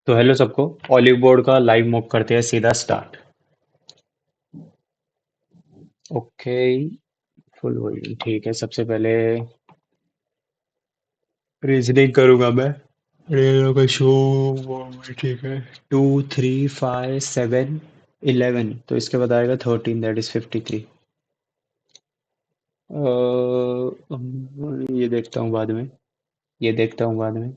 तो हेलो सबको। Olive board का लाइव मॉक करते हैं, सीधा स्टार्ट। ओके। फुल वॉल्यूम ठीक है। सबसे पहले रीजनिंग करूंगा मैं। रेलो का शो ठीक है। 2 3 5 7 11, तो इसके बाद आएगा 13, दैट इज 53। ये देखता हूँ बाद में। ये देखता हूँ बाद में।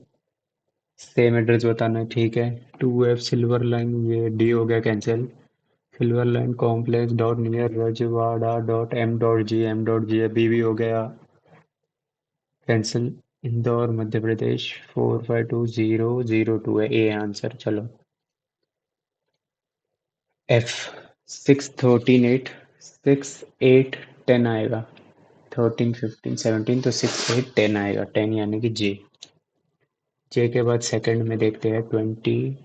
सेम एड्रेस बताना है, ठीक है। 2F सिल्वर लाइन, ये डी हो गया cancel. Silver line complex dot near Rajwada dot M dot G B भी हो गया कैंसिल। इंदौर मध्य प्रदेश 4520002 है, ए आंसर। चलो। एफ 6 13 8 6 8 10 आएगा। 13 15 17, तो 6 8 10 आएगा। 10 यानी कि जे। जे के बाद सेकंड में देखते हैं। 12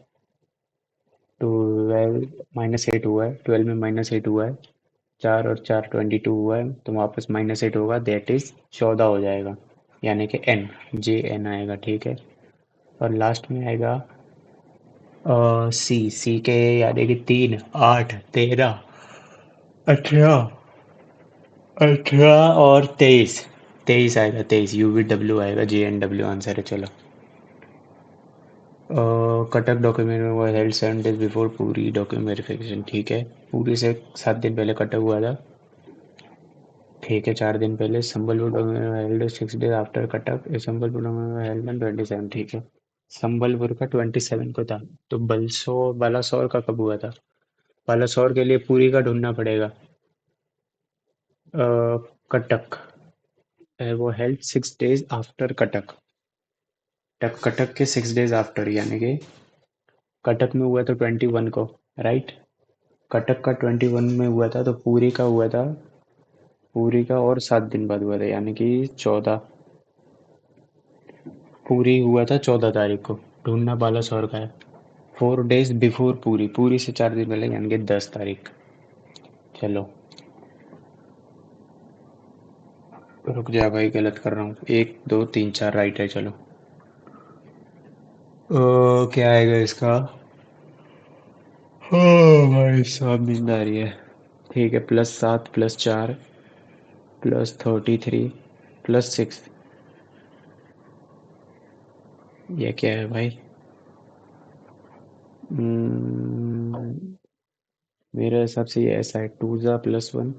-8 हुआ है। 12 में -8 हुआ है। 4 और 4 22 हुआ है, तो वापस -8 होगा, दैट इज 14 हो जाएगा। यानी कि एन, जे एन आएगा, ठीक है। और लास्ट में आएगा सी। सी के यानी कि 3 8 13 18 18 और 23। 23 आएगा, 23 UVW आएगा, JNW आंसर है। चलो। कटक डॉक्यूमेंट हुआ हेल्ड 7 days बिफोर पूरी डॉक्यूमेंट वेरिफिकेशन, ठीक है। पूरी से 7 दिन पहले कटक हुआ था, ठीक है। 4 दिन पहले Sambalpur document held 6 days after Cuttack. Sambalpur document held on 27, ठीक है। संबलपुर का 27 को था। तो बलसोर बालासोर का कब हुआ था? बालासोर के लिए पूरी का ढूंढना पड़ेगा। कटक वो held 6 days after Cuttack. Cuttack के 6 days आफ्टर, यानी कि कटक में हुआ था 21 को, राइट। कटक का 21 में हुआ था, तो पूरी का हुआ था। पूरी का और 7 दिन बाद हुआ था, यानी कि 14। पूरी हुआ था 14 तारीख को। ढूंढना बालासोर का है। 4 days बिफोर पूरी। पूरी से 4 दिन पहले, यानी कि 10 तारीख। चलो। रुक जा भाई, गलत कर रहा हूँ। 1 2 3 4 राइट है, चलो। क्या आएगा इसका? भाई साहब नींद आ रही है। ठीक है, +7 +4 +33 +6। ये क्या है भाई? Hmm, मेरे हिसाब से ये ऐसा है। 2 + 1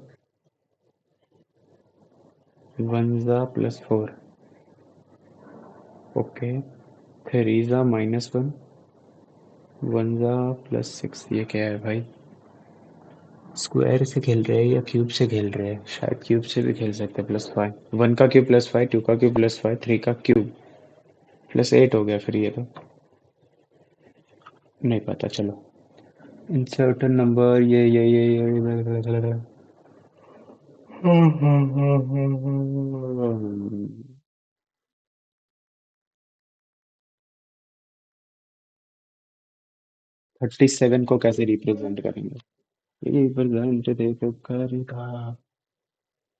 1 + 4। ओके। 3 - 1 1 + 6। ये क्या है भाई? स्क्वायर से खेल रहे हैं या क्यूब से खेल रहे हैं? शायद क्यूब से भी खेल सकते हैं। +5, 1 का क्यूब +5, 2 का क्यूब +5, 3 का क्यूब +8 हो गया फिर ये तो। नहीं पता, चलो। इंसर्ट नंबर, ये 37 को कैसे रिप्रेजेंट करेंगे? रिप्रेजेंट देखो करेगा।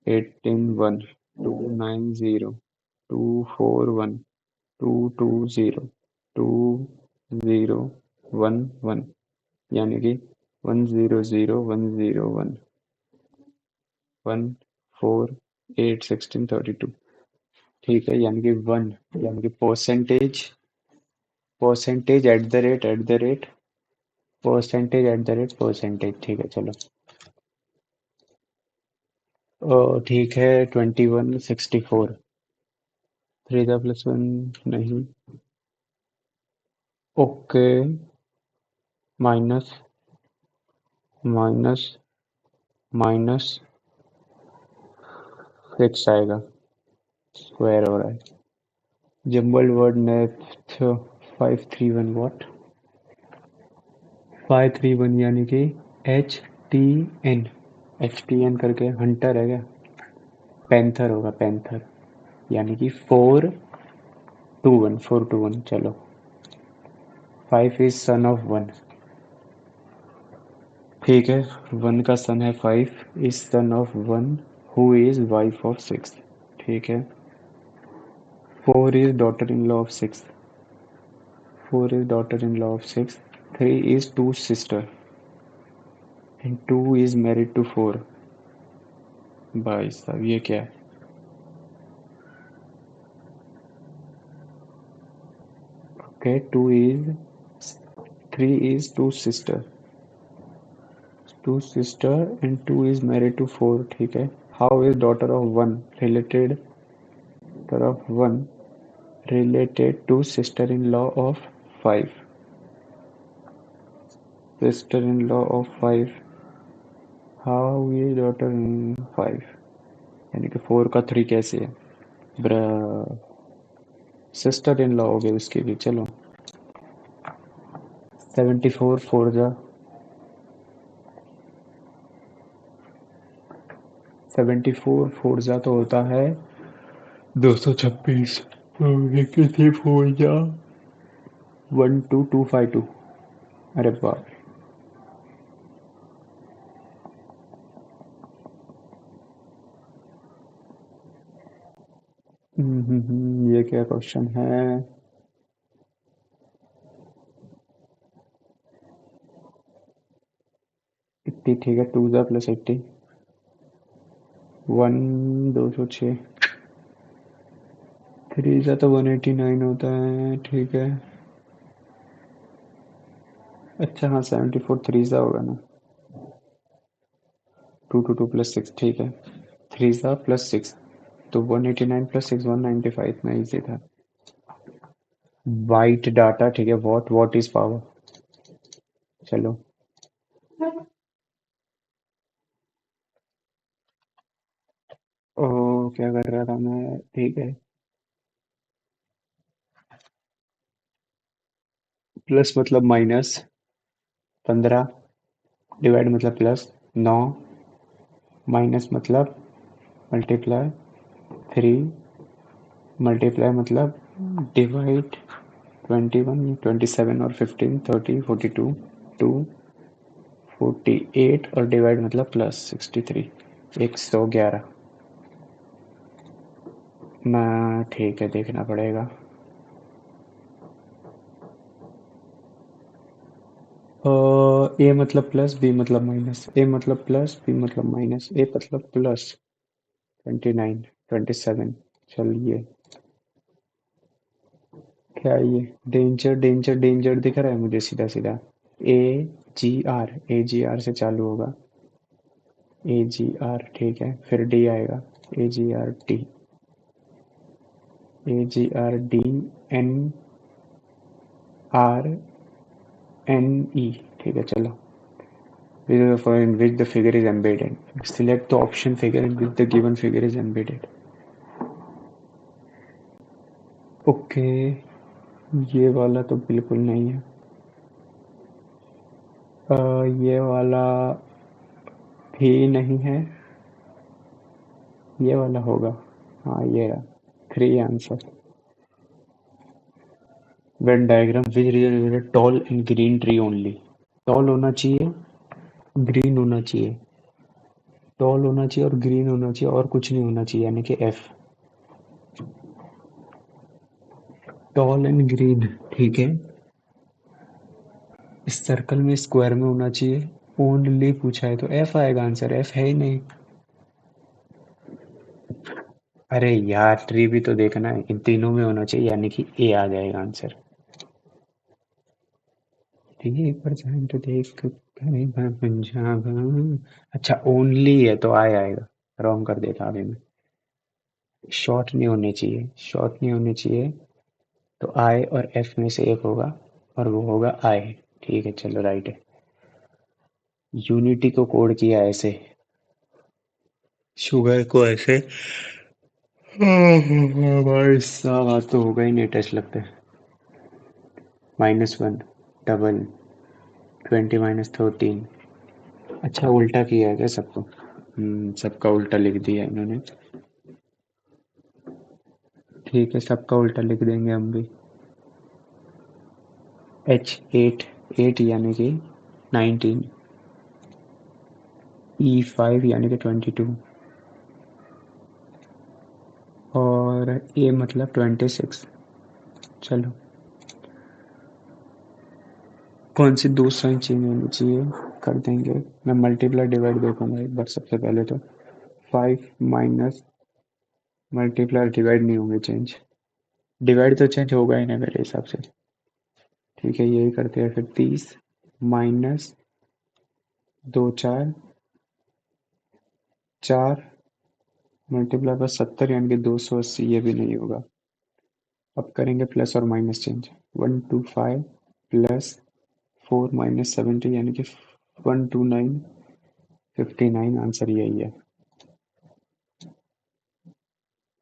18 1 2 9 0 2 4 1 2 2 0 2 0 1 1, यानी कि 1 0 0 1 0 1 1 4 8 16 32, ठीक है। यानी कि 1, यानी कि percentage at the rate percentage, ठीक है। चलो। ठीक है। 21 64। 3 + 1 नहीं। ओके। माइनस माइनस -6 आएगा। स्क्वायर हो रहा है। Jumble word नेफ्थ 531 what? 531 यानी कि HTN। HTN करके हंटर है क्या? पैंथर होगा, पैंथर। यानी कि 4 2 1 चलो। 5 इज सन ऑफ 1, ठीक है। 1 का सन है 5, is son of 1 who is wife of 6, ठीक है। 4 is daughter in law of 6। 4 is daughter-in-law of 6. 3 is 2 sister. And 2 is married to 4. भाई साहब ये क्या है? Okay, 3 is 2 sister. 2 sister and 2 is married to 4. ठीक है. How is daughter of 1 related to sister-in-law of 5? Sister-in-law of 5. How is daughter in 5? यानी कि 4 का 3 कैसे है? सिस्टर इन लॉ हो गई उसकी भी. चलो 74 फोर जा 74 फोर जा तो होता है 226. कितने फोर जा 12252. अरे बाप रे. ये क्या क्वेश्चन है? 80. ठीक है 2 जा प्लस 80 1 206. 3 जा तो 189 होता है. ठीक है. अच्छा हाँ 74 3 जा होगा ना. 222 प्लस 6. ठीक है 3 जा प्लस 6 तो 189 प्लस 6 195. इतना ईजी था. White data. ठीक है व्हाट इज पावर. चलो ओ क्या कर रहा था मैं. ठीक है प्लस मतलब माइनस 15. डिवाइड मतलब प्लस 9. माइनस मतलब मल्टीप्लाई 3. मल्टीप्लाई मतलब डिवाइड 21 27 और 15 30 42 2 48 और डिवाइड मतलब प्लस 63 111. मैं ठीक है देखना पड़ेगा. ए मतलब प्लस बी मतलब माइनस. ए मतलब प्लस बी मतलब माइनस. ए मतलब प्लस 29 27. चलिए क्या ये डेंजर डेंजर डेंजर दिख रहा है मुझे सीधा सीधा. ए जी आर से चालू होगा. A G R. ठीक है फिर डी आएगा. A G R D. A G R D N R N E. ठीक है चलो. Which is the figure in which the figure is embedded. Select the option figure in which the given figure is embedded. Okay ये वाला तो बिल्कुल नहीं है. ये वाला भी नहीं है. ये वाला होगा. हाँ ये रहा. 3 answer. Venn diagram which region is tall and green tree only. Tall होना चाहिए ग्रीन होना चाहिए. टॉल होना चाहिए और ग्रीन होना चाहिए और कुछ नहीं होना चाहिए यानी कि एफ. Toll and green. ठीक है इस सर्कल में स्क्वायर में होना चाहिए. ओनली पूछा है तो एफ आएगा आंसर. एफ है ही नहीं. अरे यार ट्री भी तो देखना है. इन तीनों में होना चाहिए यानी कि ए आ जाएगा आंसर. 3% देख कहीं पंजाब. अच्छा ओनली है तो आएगा. रॉन्ग कर देता अभी मैं. शॉर्ट नहीं होने चाहिए. शॉर्ट नहीं होने चाहिए तो आई और एफ में से एक होगा और वो होगा आई. ठीक है चलो राइट है. यूनिटी को कोड किया ऐसे. शुगर को ऐसे. भाई साहब आज तो होगा ही नहीं टेस्ट लगता है. -1 डबल 20 -13. अच्छा उल्टा किया है क्या सबको. सबका उल्टा लिख दिया इन्होंने. ठीक है सबका उल्टा लिख देंगे हम भी. H8 8 यानी कि 19. E5 यानी कि 22 और A मतलब 26. चलो कौन सी दो साइन चेंज होनी चाहिए, कर देंगे। मैं मल्टीप्लाई डिवाइड देखूंगा एक बार सबसे पहले तो। 5 माइनस मल्टीप्लाई डिवाइड नहीं होंगे चेंज। डिवाइड तो चेंज होगा ही ना मेरे हिसाब से। ठीक है यही करते हैं फिर। 30 माइनस 2 4 4 मल्टीप्लाई पर 70 यानी कि 280, ये भी नहीं होगा। अब करेंगे प्लस और माइनस चेंज। 125 प्लस 4 - 70 यानी कि 129 59, आंसर यही है।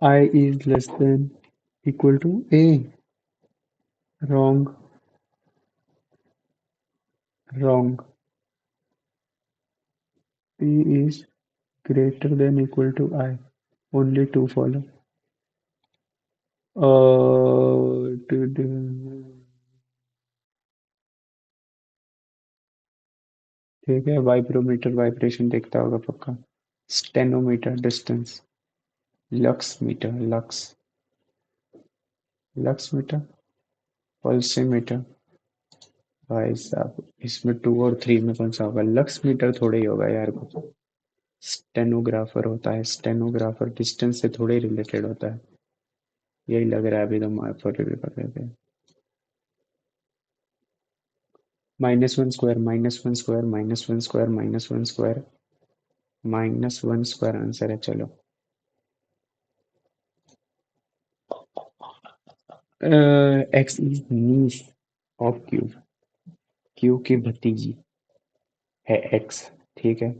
I is less than equal to A. Wrong, wrong. P is greater than equal to I. Only two follow. ठीक है, वाइब्रोमीटर वाइब्रेशन देखता होगा पक्का। Stenometer distance. Lux meter, lux. Lux meter. Pulsimeter. भाई साहब इसमें 2 और 3 में कौन सा होगा? लक्स मीटर थोड़ा ही होगा यार कुछ। स्टेनोग्राफर होता है, स्टेनोग्राफर डिस्टेंस से थोड़े ही रिलेटेड होता है। यही लग रहा है अभी तो मार्क फोर भी कर रहे थे। -1 square -1 square -1 square -1 square -1 square answer है। चलो X is niece of Q. Q की भतीजी है एक्स। ठीक है।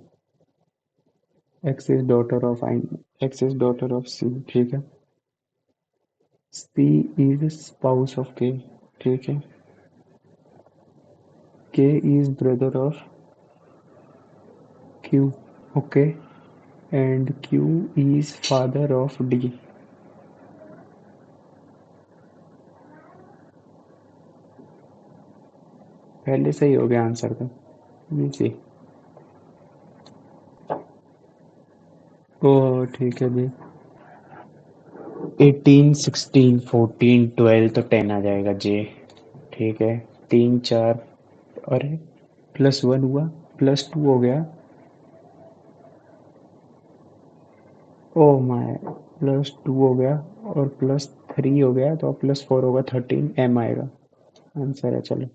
X is daughter of I. X is daughter of C. ठीक है। सी इज स्पाउस ऑफ के। ठीक है। के is brother of Q. Okay. And Q is father of D. पहले से ही हो गया आंसर तो। जी। ओ ठीक है जी। 18 16 14 12 तो 10 आ जाएगा जे। ठीक है। 3 4 अरे +1 हुआ, +2 हो गया। Oh my. +2 हो गया और +3 हो गया तो +4 होगा 13 एम आएगा। आंसर है चलो।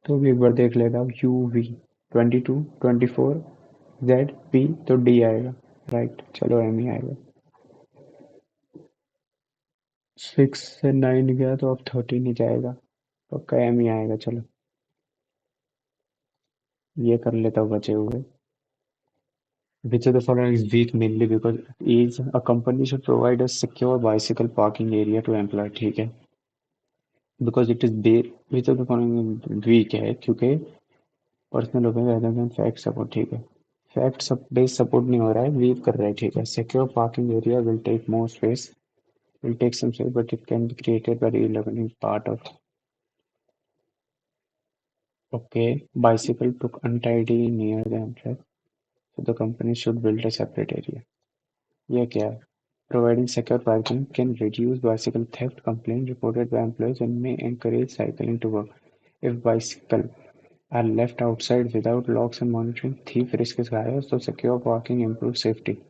तो भी एक बार देख लेता हूँ। यू वी 22 24 जेड पी तो डी आएगा। राइट चलो एम ही आएगा। 6 से 9 गया तो अब 13 ही जाएगा। पक्का एम ही आएगा चलो। ये कर लेता हूँ बचे हुए। Which of the following is weak mainly because is a company should provide a secure bicycle parking area to employee। ठीक है। Because it is which of the following weak है क्योंकि personal opinion rather than fact support। ठीक है। Fact base support नहीं हो रहा है, वीक कर रहा है। ठीक है। Secure parking area will take more space, will take some space but it can be created by relocating part of। Okay, bicycle took untidy near the entrance, so the company should build a separate area। ये क्या है? Providing secure parking can reduce bicycle theft complaint reported by employees and may encourage cycling to work। If bicycle are left outside without locks and monitoring, thief risk is higher, so secure parking improves safety।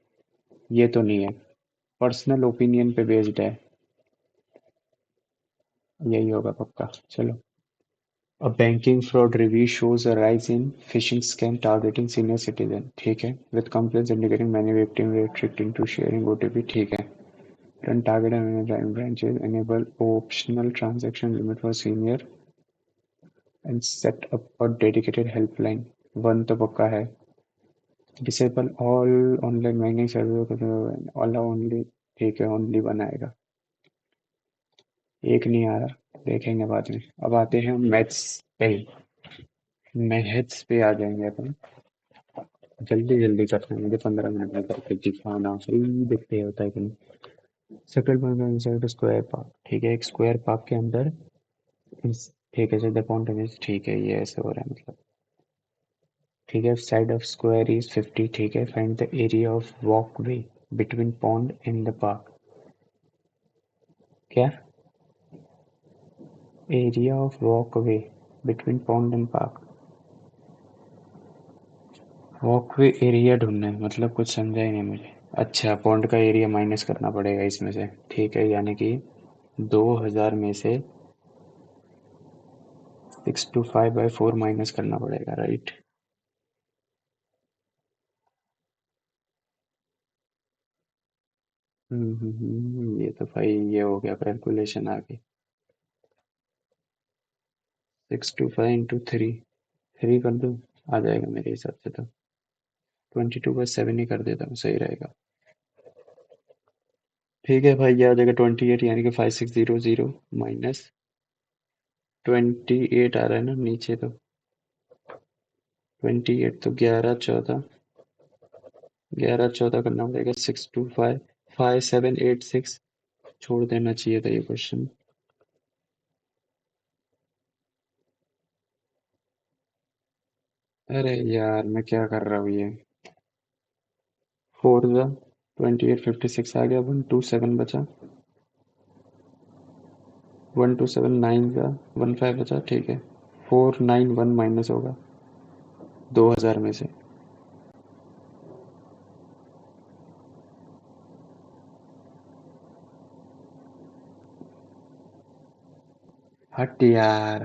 ये तो नहीं है, personal opinion पे based है। यही होगा पक्का। चलो। A banking fraud review shows a rise in phishing scam targeting senior citizen। ठीक है। With complaints indicating many victims were tricked into sharing OTP। ठीक है। Run targeted branches, enable optional transaction limit for senior and set up a dedicated helpline। One तो पक्का है। Disable all online banking services all only। ठीक है only one आएगा। एक नहीं आ रहा, देखेंगे बाद में। अब आते हैं मैथ्स पे। मैथ्स पे आ जाएंगे अपन। जल्दी जल्दी करना है मुझे, 15 मिनट में करके दिखाना सही दिखते होता है कि नहीं। Circle inside square park. ठीक है। एक स्क्वायर पार्क के अंदर ठीक है। द पॉइंट इज ठीक है, ये ऐसे हो रहा है मतलब। ठीक है। Side of square is 50। ठीक है। Find the area of walkway between pond in the park. क्या? Area of walkway between pond and park. Walkway area ढूंढना है, मतलब कुछ समझा ही नहीं मुझे। अच्छा, पॉन्ड का एरिया माइनस करना पड़ेगा इसमें से, ठीक है, यानी कि 2000 में से 625/4 माइनस करना पड़ेगा, राइट। ये तो भाई ये हो गया, कैलकुलेशन आ गई। 625 × 3, 3 कर दूँ, आ जाएगा मेरे हिसाब से तो। 22/7 ही कर देता हूँ, सही रहेगा। ठीक है भाई, ये आ जाएगा 28, यानी कि 5600 माइनस 28 आ रहा है ना नीचे तो। 28 तो 11 14 करना पड़ेगा। 625 5786, छोड़ देना चाहिए था ये क्वेश्चन। अरे यार, मैं क्या कर रहा हूँ ये। 4 ज़ा 28 56 आ गया, 127 बचा। 127 9 ज़ा 15 बचा, ठीक है। 491 माइनस होगा 2000 में से। हट यार,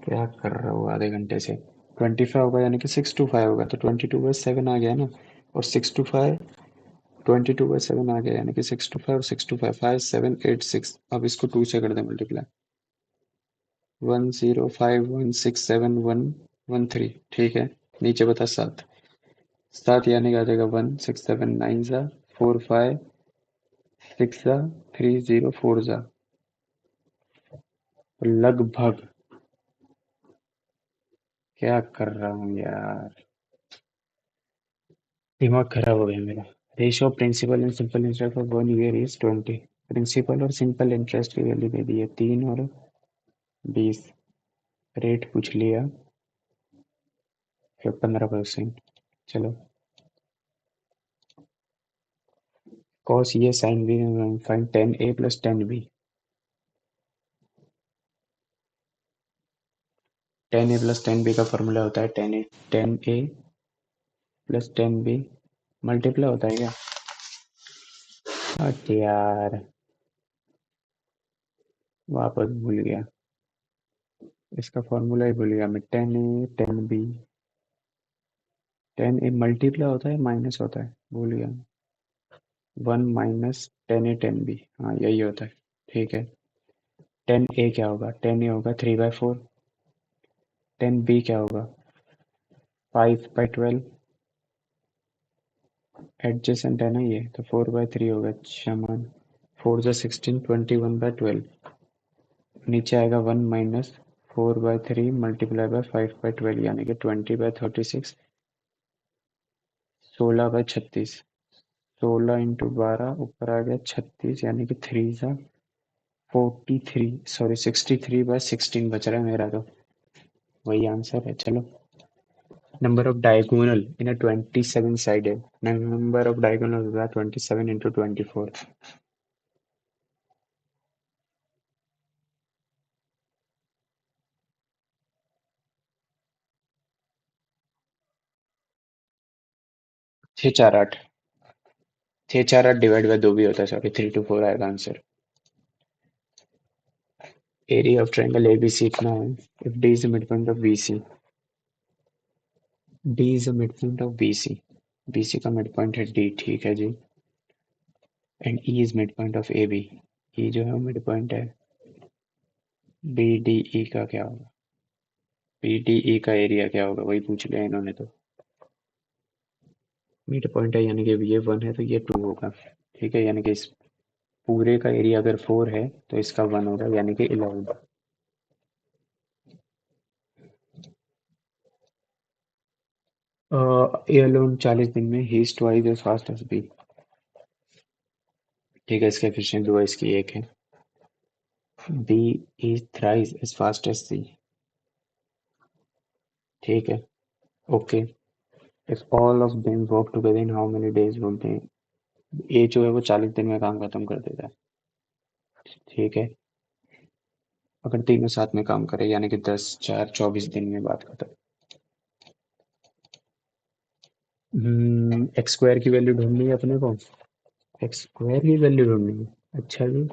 क्या कर रहा हूँ आधे घंटे से। 25 होगा, यानी कि 625 होगा, तो 22/7 आ गया ना। और 625 22/7 आ गया, यानी कि 625 और 625 5786। अब इसको 2 से कर दे मल्टीप्लाई। 105167113, ठीक है। नीचे बता 7, 7 यानी कि आ जाएगा 1679 ज़ा 45 6 ज़ा 304 ज़ा। लगभग। क्या कर रहा हूँ यार, दिमाग खराब हो गया मेरा। Ratio of principal and simple interest for 1 year is 20। Principal और सिंपल इंटरेस्ट की वैल्यू दे दी है 3 और 20। रेट पूछ लिया, फिर 15%। चलो, कॉस ये sine B, find 10A plus 10B। 10A plus 10B का फॉर्मूला होता है 10A प्लस 10B, मल्टीप्लाई होता है क्या? अच्छा यार, वापस भूल गया, इसका फॉर्मूला ही भूल गया मैं। 10A 10B, 10A मल्टीप्लाई होता है माइनस होता है, भूल गया। 1 - 10A 10B, हाँ यही होता है, ठीक है। 10A क्या होगा? 10A होगा 3/4। 10B क्या होगा? 5/12। एडजेसेंट है ना ये, तो 4/3 होगा, समान। 4 × 16 21/12। नीचे आएगा 1 - 4/3 मल्टीप्लाई बाय 5/12, यानी कि 20/36। 16/36। 16 × 12, ऊपर आ गया 36, यानी कि 3 × 43, सॉरी 63/16 बच रहा है मेरा तो। वही आंसर है, चलो। Number of diagonal in a 27 sided, number of diagonal होता है 27 × 24। 6 4 8, 6 4 8 डिवाइड बाय 2 भी होता है, सॉरी 3 to 4 आएगा answer. Area of triangle ABC इतना है। If D is the midpoint of BC, D is the midpoint of BC, BC का midpoint है D, ठीक है जी। And E is midpoint of AB, E जो है mid point है। BDE का क्या होगा? BDE का एरिया क्या होगा, वही पूछ लिया इन्होंने तो। मिड पॉइंट है, यानी कि ये 1 है तो ये 2 होगा, ठीक है। यानी कि इस पूरे का एरिया अगर 4 है तो इसका 1 होगा, यानी कि 11। ए अलोन 40 दिन में ही is twice as fast as B, ठीक है। इसके एफिशिएंट दो है, इसकी एक है। B is thrice as fast as C, ठीक है, okay. If all of them work together in how many days would they, A जो है वो 40 दिन में काम खत्म कर देता है, ठीक है। अगर तीनों साथ में काम करे यानी कि 10 4 24 दिन में बात खत्म। एक्स स्क्वायर की वैल्यू ढूंढनी है अपने को। एक्स स्क्वायर की वैल्यू ढूंढनी है। अच्छा जी।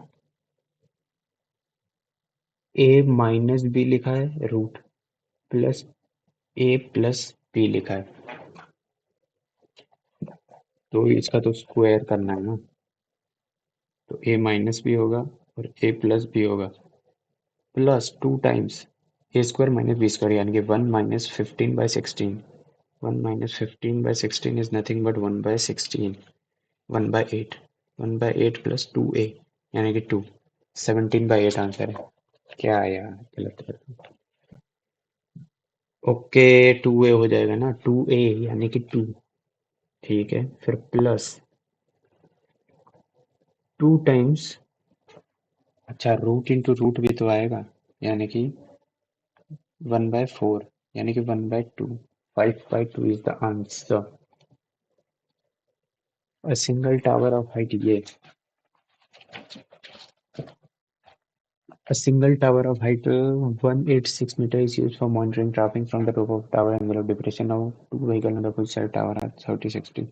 ए माइनस बी लिखा है रूट प्लस ए प्लस बी लिखा है, तो इसका तो स्क्वायर करना है ना। तो ए माइनस बी होगा और ए प्लस बी होगा प्लस 2 टाइम्स ए स्क्वायर माइनस बी स्क्वायर यानी कि 1 - 15/16। 1 - 15/16 is nothing but 1/16। 1/8। 1/8 plus 2a यानी कि 2। 17/8 आंसर है। क्या यार गलत कर। ओके 2a हो जाएगा ना, 2a यानी कि 2। ठीक है फिर प्लस 2 टाइम्स। अच्छा रूट इंटू रूट भी तो आएगा यानी कि 1/4 यानी कि 1/2। 5/2 is the answer. A single tower of height ये A single tower of height 186 meter is used for monitoring traffic from the top of tower angle of depression of two vehicle on the full side tower at 30 60।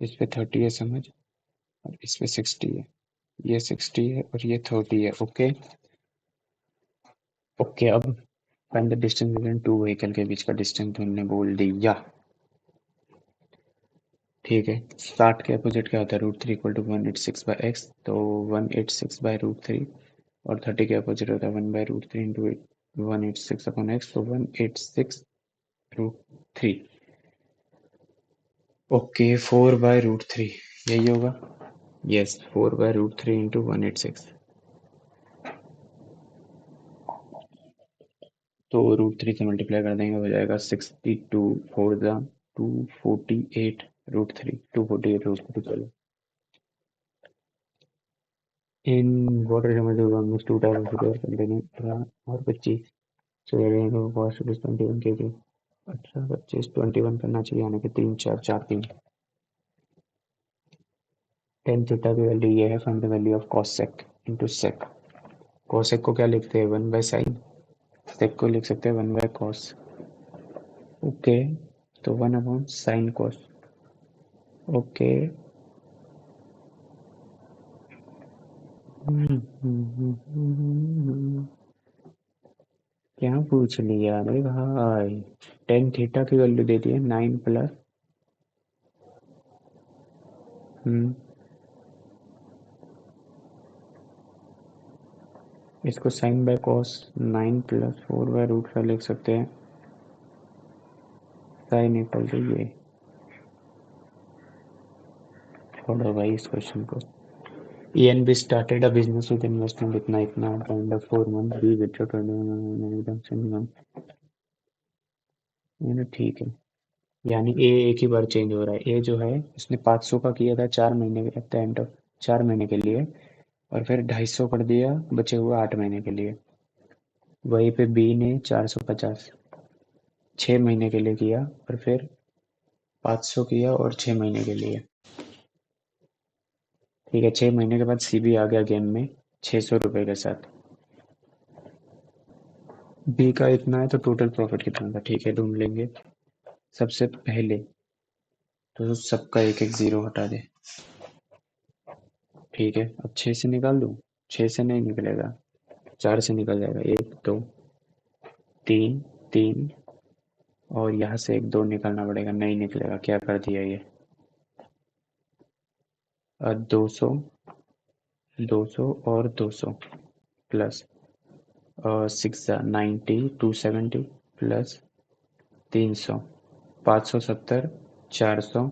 इस पे 30 है समझ, और इस पे 60 है। ये 60 है और ये 30 है। ओके ओके अब find the distance between two vehicle के बीच का डिस्टेंस तुमने बोल दिया। ठीक है 60 के अपोजिट क्या होता है √3 = 186/x, तो 186/√3। और 30 के अपोजिट होता है 1/√3 इंटू 186/x, तो 186√3। ओके 4/√3 यही होगा। Yes 4/√3 into 186। तो √3 से मल्टीप्लाई कर देंगे हो जाएगा 62 4 ज़ा 248 √3 248 √3। चलो in water means 2 times containing और 25। So cost rupees 21 kg। 18 25 21 करना चाहिए यानी कि 3 4 4 3। टेन थीटा की वैल्यू ये है, find the value of cos sec into sec. Cosec को क्या लिखते हैं 1/sin। सेक को लिख सकते हैं 1/cos। ओके तो 1/sin cos। ओके क्या पूछ लिया रे भाई। टेन थीटा की वैल्यू दे दी है 9 प्लस इसको साइन बाय कॉस 9 + 4/√5 लिख सकते हैं। साइन इक्वल टू ये। छोड़ो भाई इस क्वेश्चन को। ENB started a business with investment इतना at the end of 4 months we withdrew 21 ये ठीक है। यानी ए एक ही बार चेंज हो रहा है। ए जो है उसने 500 का किया था 4 महीने के एट द एंड ऑफ 4 महीने के लिए, और फिर 250 कर दिया बचे हुए 8 महीने के लिए। वहीं पे बी ने 450 6 महीने के लिए किया और फिर 500 किया और 6 महीने के लिए। ठीक है 6 महीने के बाद सी भी आ गया गेम में 600 रुपये के साथ। बी का इतना है तो टोटल प्रॉफिट कितना था ठीक है ढूंढ लेंगे। सबसे पहले तो सबका एक एक जीरो हटा दे। ठीक है अब 6 से निकाल दूं। 6 से नहीं निकलेगा, 4 से निकल जाएगा। 1 2 3 3 और यहाँ से 1 2 निकालना पड़ेगा, नहीं निकलेगा। क्या कर दिया ये 200 200 और 200 प्लस 6 90 270 प्लस 300 570 400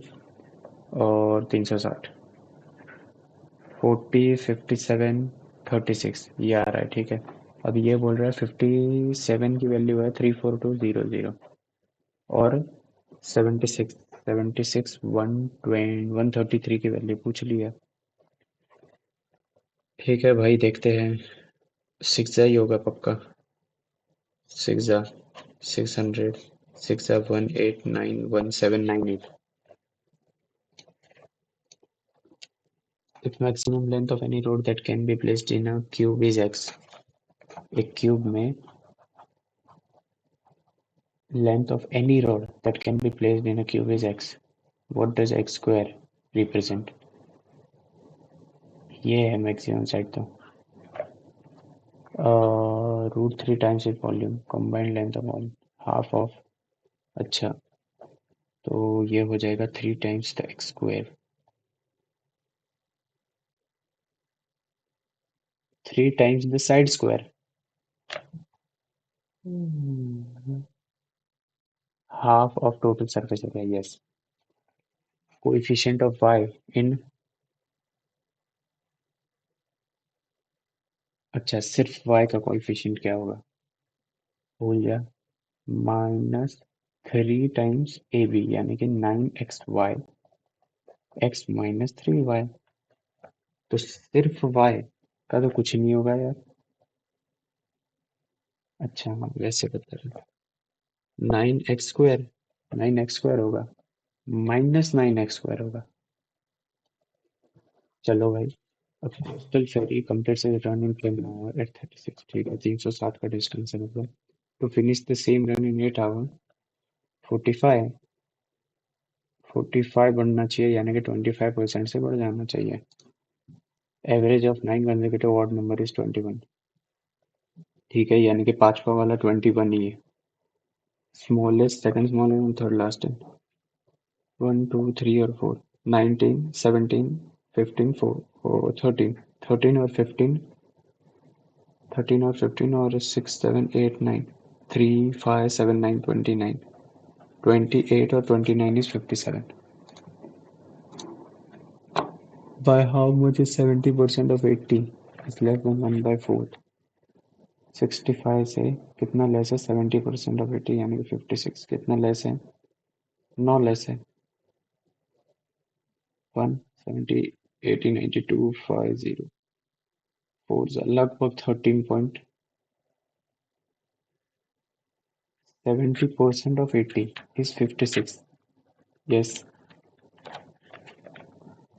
और 360 40 57 36 ये आ रहा है। ठीक है अब ये बोल रहा है 57 की वैल्यू है 34200 और 76 133 की वैल्यू पूछ लिया। ठीक है भाई देखते हैं। 6 ही होगा पक्का। 6 600 6 1 8 9 1 7 9 8। If maximum length of any road that can be placed in a cube is x, एक क्यूब में length of any rod that can be placed in a cube is x. What does x square represent? ये है maximum side तो √3 times it volume combined length of all half of अच्छा तो ये हो जाएगा 3 times the x square 3 times the side square half of total surface area yes coefficient of y इन अच्छा सिर्फ y का कोएफिशिएंट क्या होगा भूल जा -3 टाइम्स ए बी यानी कि 9xy x -3y तो सिर्फ y का तो कुछ नहीं होगा यार अच्छा हाँ वैसे बता रहे 9x स्क्वायर 9x स्क्वायर होगा -9x स्क्वायर होगा चलो भाई अब कोस्टल फेरी कंप्लीट से रन इन फ्लेम एट 36 ठीक है 360 का डिस्टेंस है मतलब to finish the same run in 8 hour 45 45 बढ़ना चाहिए यानी कि 25% से बढ़ जाना चाहिए average of 9 consecutive odd number is 21 ठीक है यानी कि पांचवा वाला 21 ही है स्मॉलेस्ट सेकंड स्मॉलेस्ट और थर्ड लास्ट है 1 2 3 और 4 19 17 15 4 और 13 13 और 15 13 और 15 और 6 7 8 9 3 5 7 9 29 28 और 29 is 57 by how much is 70% of 80 is less than 1 by 4 65 से कितना लेस है 70% ऑफ 80 यानी कि 56 कितना लेस है 9 लेस है 1 70 80 92 50 4 लगभग 13.70% of 80 is 56 yes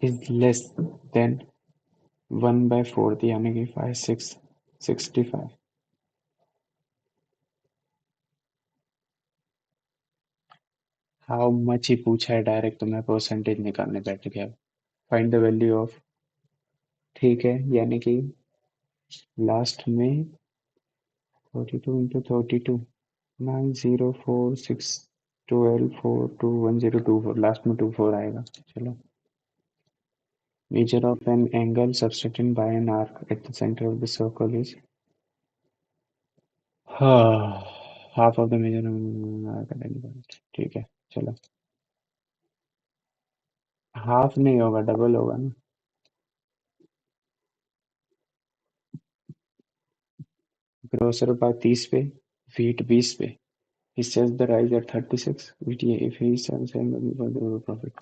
is less than 1 by 4 यानी कि 5 6 65 हाउ मच ही पूछा है डायरेक्ट तो मैं परसेंटेज निकालने बैठ गया फाइंड द वैल्यू ऑफ ठीक है यानी कि लास्ट में 42 इंटू 32 904 6 12 4 2 1024 लास्ट में 24 आएगा चलो measure of an angle subtended by an arc at the center of the circle is हाँ हाफ ऑफ द मेजर ठीक है चलो हाफ नहीं होगा डबल होगा ना ग्रोसर बाय 30 पे फीट 20 पे he sells the rice at 36 VTA if he sells and profit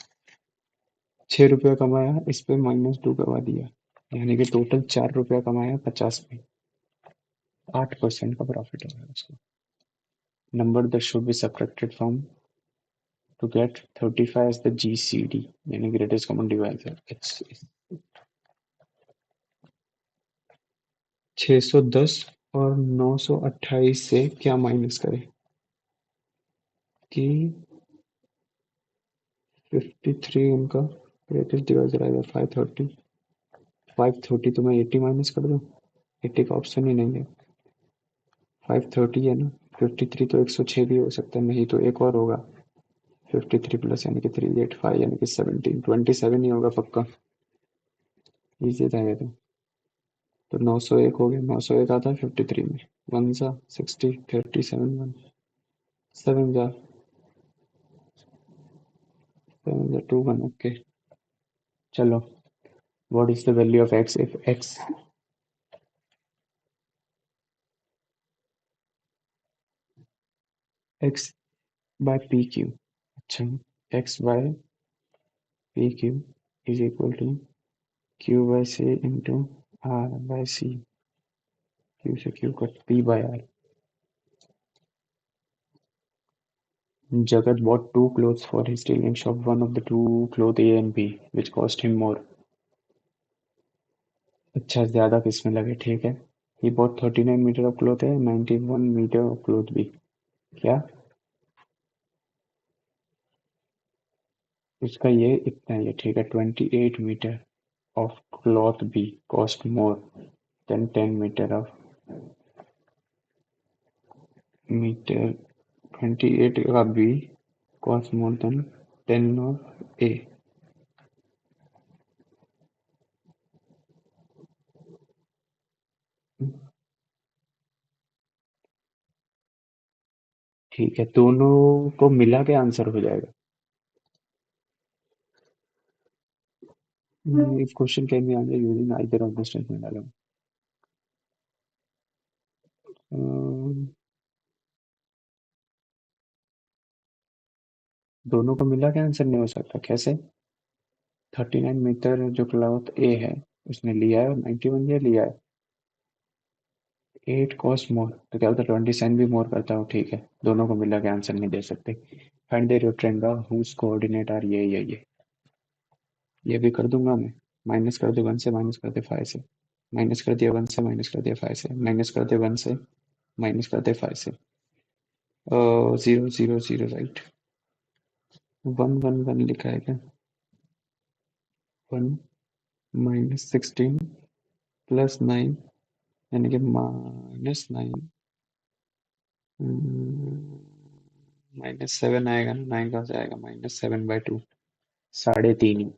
6 रुपया कमाया इस पे -2 करवा दिया यानी कि टोटल 4 रुपया कमाया 50 पे 8% का प्रॉफिट होगा उसको number that should be subtracted from to get 35 as the GCD यानी ग्रेटेस्ट कॉमन डिवाइजर 610 और 928 से क्या माइनस करें कि 53 उनका ग्रेटेस्ट डिवाइजर आएगा 530 530 तो मैं 80 माइनस कर दूं 80 का ऑप्शन ही नहीं है 530 है ना 53 तो 106 भी हो सकता है नहीं तो एक और होगा 53 प्लस यानी कि 385 यानी कि 17 27 ही होगा पक्का इजी था ये तो 901 हो गया 901 आता है 53 में 1 सा 60 37 1 7 जा 7 जा 2 1 ओके चलो what is the value of x if x x by pq अच्छा x by pq is equal to q by c into r by c q से q cut p by r Jagat bought two clothes for his tailoring shop. One of the two clothes A and B, which cost him more. अच्छा ज्यादा किस में लगे ठीक है he bought 39 metre of cloth है, 91 metre of cloth भी। क्या इसका ये इतना ही है, ठीक है। 28 metre of cloth B cost more than 10 metre of metre 28 का B cost more than 10 of A. ठीक है, दोनों को मिला के आंसर हो जाएगा। If question can be answer using either of the statement alone. दोनों को मिला के आंसर नहीं हो सकता, कैसे? 39 मीटर जो क्लॉथ ए है उसने लिया है और 91 ये लिया है। 8 कॉस्ट मोर तो क्या होता है, 27 भी मोर करता हो, ठीक है। दोनों को मिला के आंसर नहीं दे सकते। Find the rectangle whose coordinate are ये भी कर दूंगा मैं। माइनस कर दे 1 से, माइनस कर दे 5 से, माइनस कर दिया 1 से, माइनस कर दिया 5 से, माइनस कर दे 1 से, माइनस कर दे 5 से। 0 0 0 राइट। 1 1 1 लिखा है क्या? 1 -16 +9 यानी कि -9 -7 आएगा ना, 9 कहाँ से आएगा? -7/2 3.5।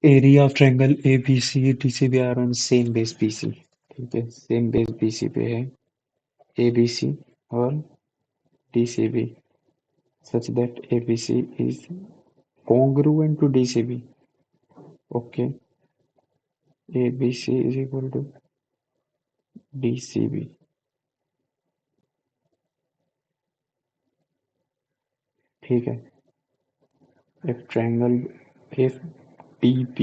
Area of triangle A B C D C B are on same base B C. ठीक है, सेम बेस बी सी पे है ए बी सी और D C B, such that A B C is congruent to DCB. Okay, ABC is equal to DCB. ठीक है, if triangle if DP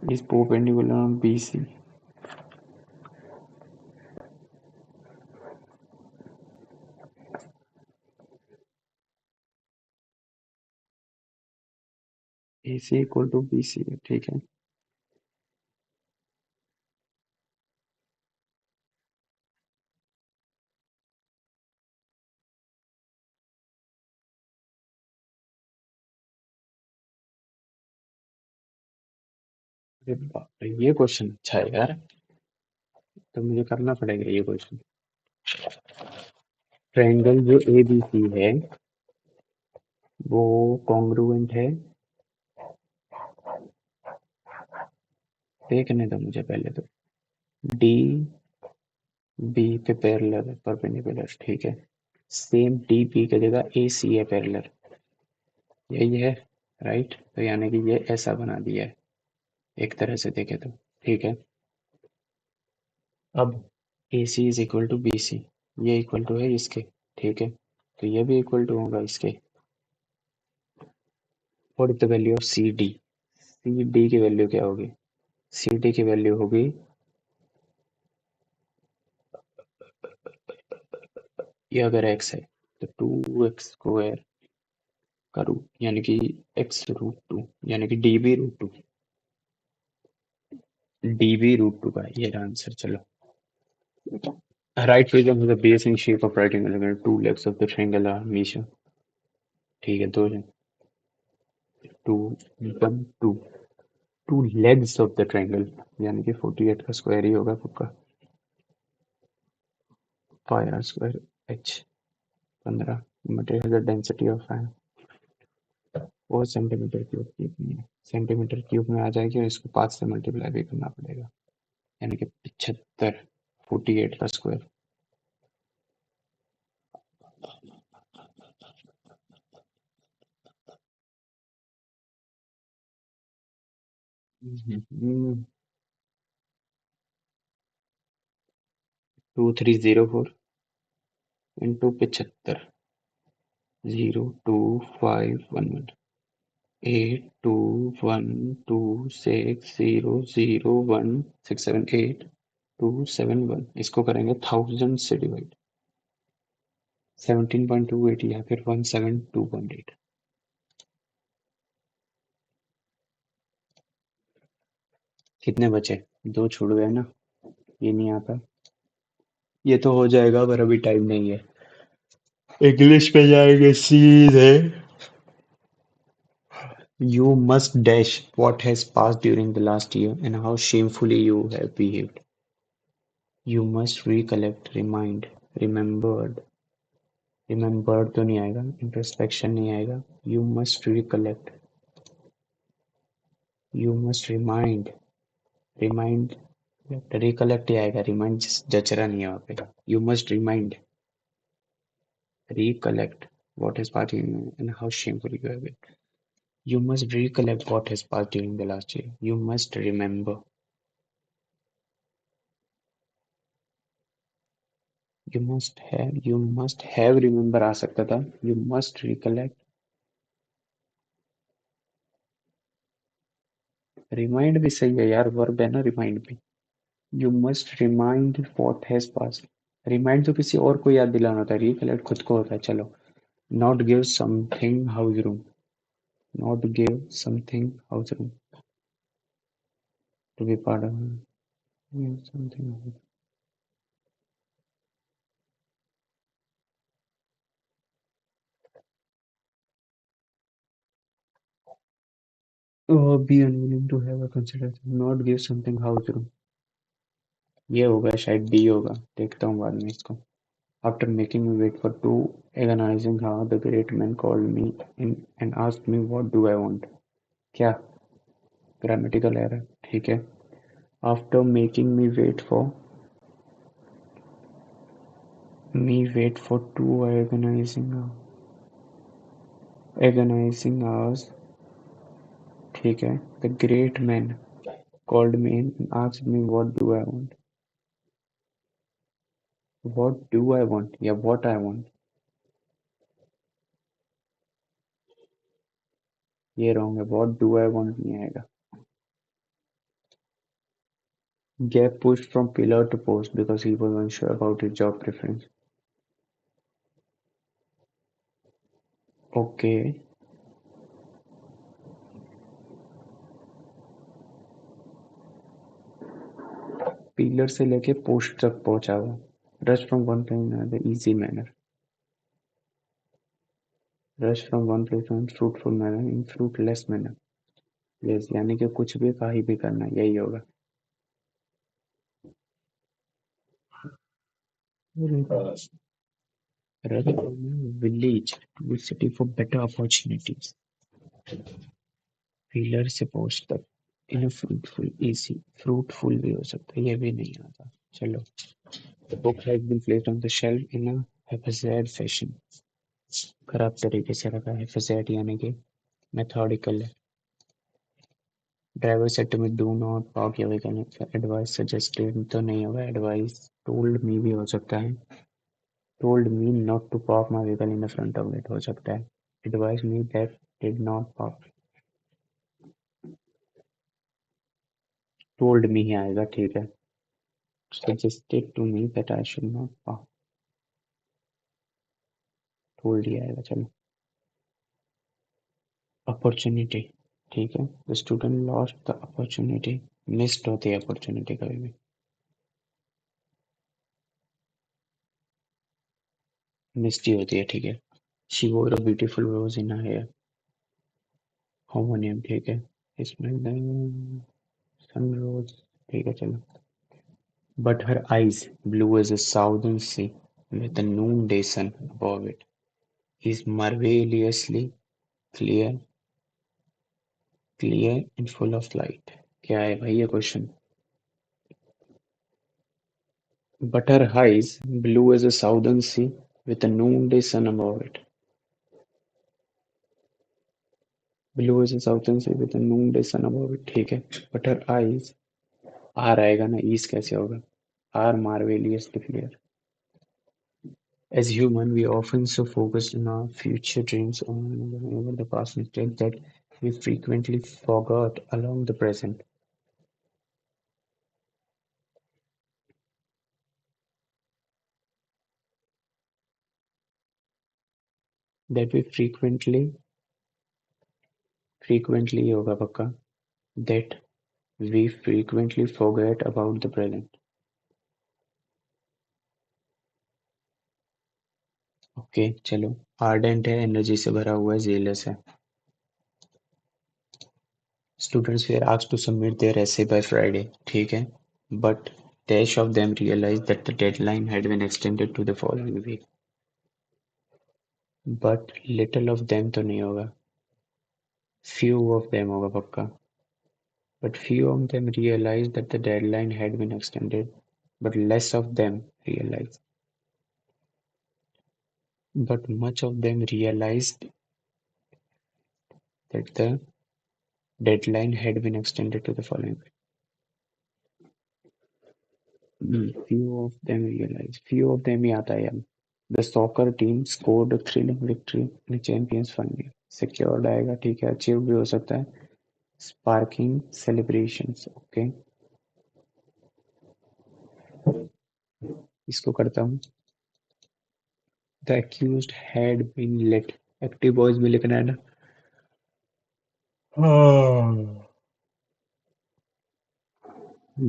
is perpendicular on BC, AC equal to BC है, ठीक है। अरे बाप रे, ये क्वेश्चन अच्छा है यार, तो मुझे करना पड़ेगा ये क्वेश्चन। ट्रायंगल जो ए बी सी है वो कॉन्ग्रुएंट है, देखने दो मुझे पहले तो। डी बी पे पैरेलल है, परपेंडिकुलर, ठीक है। सेम डी बी की जगह ए सी है पैरेलल, यही है, राइट। तो यानी कि ये ऐसा बना दिया है एक तरह से देखे तो, ठीक है। अब A C is equal to B C, ये इक्वल टू है इसके, ठीक है। तो ये भी इक्वल टू होगा इसके। What is the value of C D? C D की वैल्यू क्या होगी? सी डी की वैल्यू होगी, ये अगर एक्स है तो 2x² का रूट, यानी कि x√2, यानी कि db√2 का ये आंसर। चलो, राइट प्रिज्म है the base in shape of right angle, two legs of the triangle are हमेशा, ठीक है। दो, two, 1 2 two legs of the triangle, यानी कि 48 का स्क्वायर ही होगा पक्का। 5r² h 15 material density of ion वो सेंटीमीटर क्यूब की सेंटीमीटर क्यूब में आ जाएगी और इसको 5 से मल्टीप्लाई भी करना पड़ेगा, यानी कि 75, 48 का स्क्वायर। हम्म, 2304 इंटू 75, 02511, 821226001678 इसको करेंगे 1000 से डिवाइड, 17.28 या फिर 172.8। कितने बचे? दो छूट गए ना। ये नहीं आता। ये तो हो जाएगा पर अभी टाइम नहीं है। इंग्लिश पे जाएंगे सीधे। You must dash what has passed during the last year and how shamefully you have behaved. You must recollect, remind, remembered. Remembered तो नहीं आएगा, introspection नहीं आएगा. You must recollect. You must remind. Remind. Recollect ही आएगा. Remind जचरा नहीं है वहाँ पे. You must remind. Recollect what has passed and how shameful you have been. You must recollect what has passed during the last year. You must remember. You must have remember आ सकता था. You must recollect. Remind भी सही है यार, verb है ना remind भी. You must remind what has passed. Remind तो किसी और को याद दिलाना होता है, recollect खुद को होता है. चलो. Not give something house room. Not give something house room. To be part of. Give something. Be unwilling to have a consideration. Not give something house room. ये होगा शायद डी होगा, देखता हूँ बाद में इसको. After making me wait for two agonizing hours, the great man called me in and asked me what do I want. क्या? Grammatical error. ठीक है. After making me wait for two agonizing hours. ठीक है. The great man called me in and asked me what do I want. What do I want या what I want. ये wrong है. What do I want नहीं आएगा. Gap pushed from pillar to post because he was unsure about his job preference. Okay. Pillar से लेके post तक पहुंचा हुआ. Rush from one place the easy manner. Rush from one place one fruitful manner in fruitless manner. Yes, यानी कि कुछ भी काहीं भी करना, यही होगा. Rather from a village to a city for better opportunities. Pillar से पोस्ट तक इन अ फ्रूटफुल इजी. फ्रूटफुल भी हो सकता है, ये भी नहीं आता. चलो. The book has been placed on the shelf in a haphazard fashion. खराब तरीके से रखा है. haphazard यानी कि मेथोडिकल है. ड्राइवर सेट में डू नॉट पार्क या व्हीकल. एडवाइस सजेस्टेड तो नहीं होगा. एडवाइस टोल्ड मी भी हो सकता है. Told me not to park my vehicle in the front of it हो सकता है. Advice me that did not park. Told me ही आएगा. ठीक है. Suggested to me that I should not park. Told ही आएगा. चलो. अपॉर्चुनिटी. ठीक है. The student lost the opportunity. Missed होती है अपॉर्चुनिटी कभी भी. मिस्ड ही होती है. ठीक है. शी वोर a beautiful rose in her hair. होमोनियम. ठीक है. इसमें सनरोज. ठीक है. चलो. But her eyes, blue as a southern sea, with the noonday sun above it, is marvelously clear, clear and full of light. क्या है भाई ये question? But her eyes, blue as a southern sea, with the noonday sun above it. Blue as a southern sea, with the noonday sun above it. ठीक है. But her eyes, are आएगा ना. ईस कैसे होगा? Are marvelously clear. As human, we often so focused on our future dreams over the past mistakes that we frequently forgot along the present. That we frequently होगा पक्का. That We frequently forget about the present. Okay चलो। Ardent है, energy से भरा हुआ है, jealous है। Students were asked to submit their essay by Friday, ठीक है, but dash of them realized that the deadline had been extended to the following week. But little of them तो नहीं होगा, few of them होगा पक्का। But few of them realized that the deadline had been extended, but less of them realized. But much of them realized that the deadline had been extended to the following week. Few of them realized. Few of them ही आता है यार। The soccer team scored a thrilling victory in the Champions final. Secured आएगा, ठीक है, achieved भी हो सकता है। Sparking celebrations, okay, इसको करता हूँ। The accused had been let. Active voice में लिखना है ना। हाँ।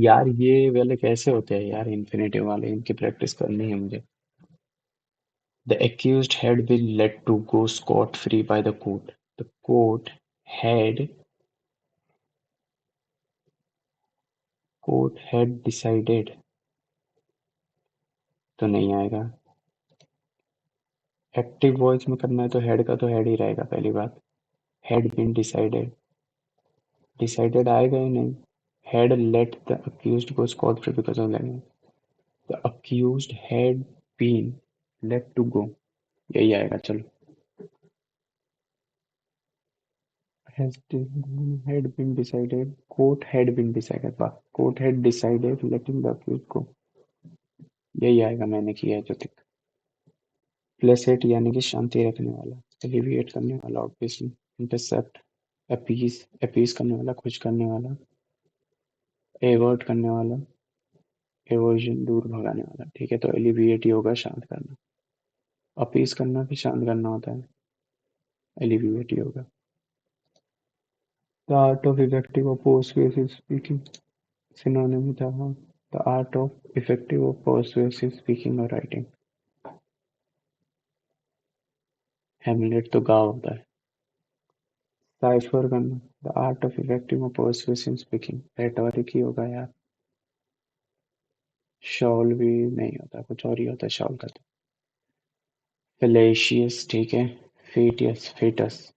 यार ये वाले कैसे होते हैं यार, इन्फिनेटिव वाले, इनकी प्रैक्टिस करनी है मुझे। The accused had been let to go scot-free by the court. The had court had decided, तो नहीं आएगा। एक्टिव वॉइस में करना है तो हेड का तो हेड ही रहेगा पहली बात। हैड बीन डिसाइडेड, डिसाइडेड आएगा ही नहीं। Had let the accused go scot free because of language. The accused had been let to go, यही आएगा चलो। has had been decided, court had been decided, वाह, court had decided letting the accused go, यही आएगा, मैंने किया है जो तक। प्लेसेट यानी कि शांति रखने वाला, एलिविएट करने वाला ऑब्वियसली। इंटरसेप्ट, अपीस, अपीस करने वाला, खुश करने वाला। एवर्ट करने वाला, एवर्जन दूर भगाने वाला, ठीक है, तो एलिविएट ही होगा, शांत करना। अपीस करना भी शांत करना होता है, एलिविएट ही होगा। द आर्ट ऑफ इफेक्टिव और पर्सुएसिव स्पीकिंग सिनोनिम था, हाँ। द आर्ट ऑफ इफेक्टिव और पर्सुएसिव स्पीकिंग और राइटिंग। हेमलेट तो गा होता है। साइफर करना, द आर्ट ऑफ इफेक्टिव और पर्सुएसिव स्पीकिंग, रेटोरिक ही होगा यार। शॉल भी नहीं होता, कुछ और ही होता है शॉल का तो। फेलेशियस, ठीक है। फेटियस, फेटस,